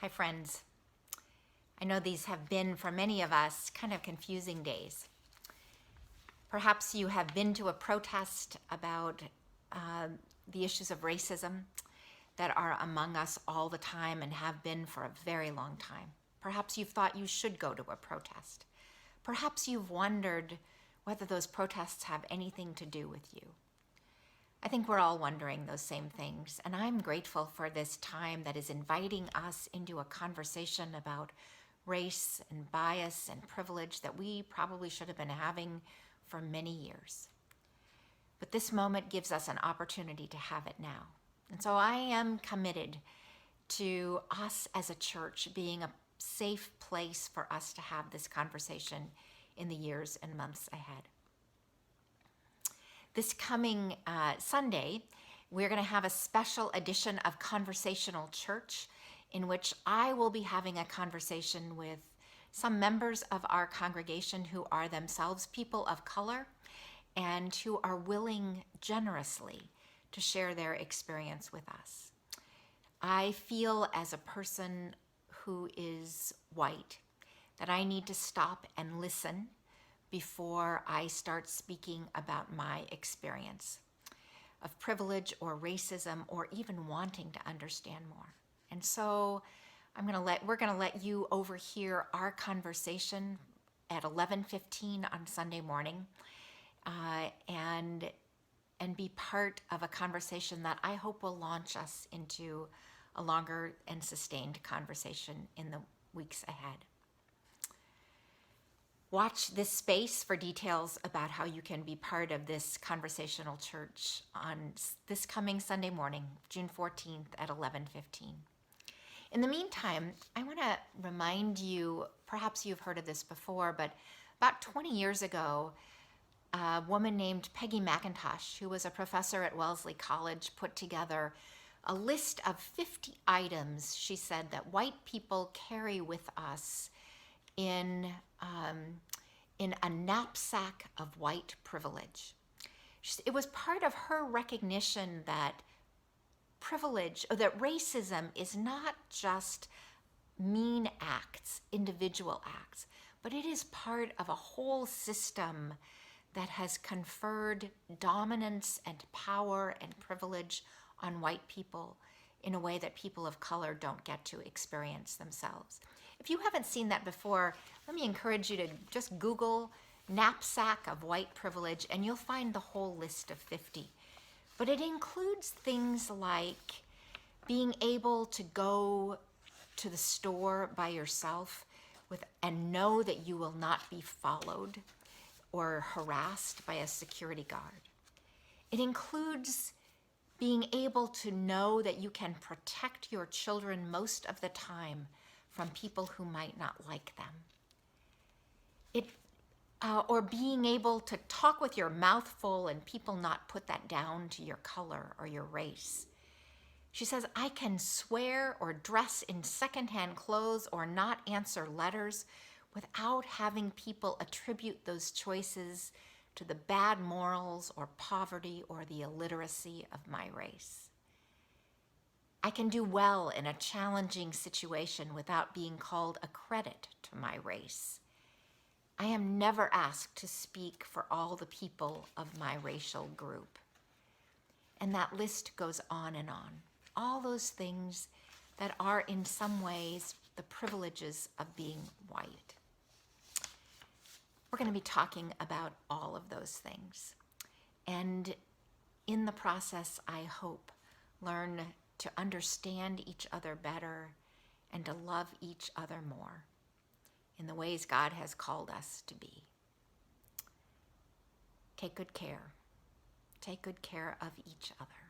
Hi, friends. I know these have been, for many of us, kind of confusing days. Perhaps you have been to a protest about the issues of racism that are among us all the time and have been for a very long time. Perhaps you've thought you should go to a protest. Perhaps you've wondered whether those protests have anything to do with you. I think we're all wondering those same things, and I'm grateful for this time that is inviting us into a conversation about race and bias and privilege that we probably should have been having for many years. But this moment gives us an opportunity to have it now. And so I am committed to us as a church being a safe place for us to have this conversation in the years and months ahead. This coming Sunday, we're going to have a special edition of Conversational Church in which I will be having a conversation with some members of our congregation who are themselves people of color and who are willing generously to share their experience with us. I feel as a person who is white that I need to stop and listen before I start speaking about my experience of privilege or racism or even wanting to understand more. And so we're gonna let you overhear our conversation at 11:15 on Sunday morning, and be part of a conversation that I hope will launch us into a longer and sustained conversation in the weeks ahead. Watch this space for details about how you can be part of this conversational church on this coming Sunday morning, June 14th at 11:15. In the meantime, I want to remind you, perhaps you've heard of this before, but about 20 years ago, a woman named Peggy McIntosh, who was a professor at Wellesley College, put together a list of 50 items, she said, that white people carry with us in a knapsack of white privilege. It was part of her recognition that privilege, or that racism is not just mean acts, individual acts, but it is part of a whole system that has conferred dominance and power and privilege on white people in a way that people of color don't get to experience themselves. If you haven't seen that before, let me encourage you to just Google knapsack of white privilege and you'll find the whole list of 50. But it includes things like being able to go to the store by yourself and know that you will not be followed or harassed by a security guard. It includes being able to know that you can protect your children most of the time from people who might not like them. Or being able to talk with your mouth full and people not put that down to your color or your race. She says, I can swear or dress in secondhand clothes or not answer letters without having people attribute those choices to the bad morals or poverty or the illiteracy of my race. I can do well in a challenging situation without being called a credit to my race. I am never asked to speak for all the people of my racial group. And that list goes on and on. All those things that are in some ways the privileges of being white. We're going to be talking about all of those things. And in the process, I hope, learn to understand each other better and to love each other more in the ways God has called us to be. Take good care. Take good care of each other.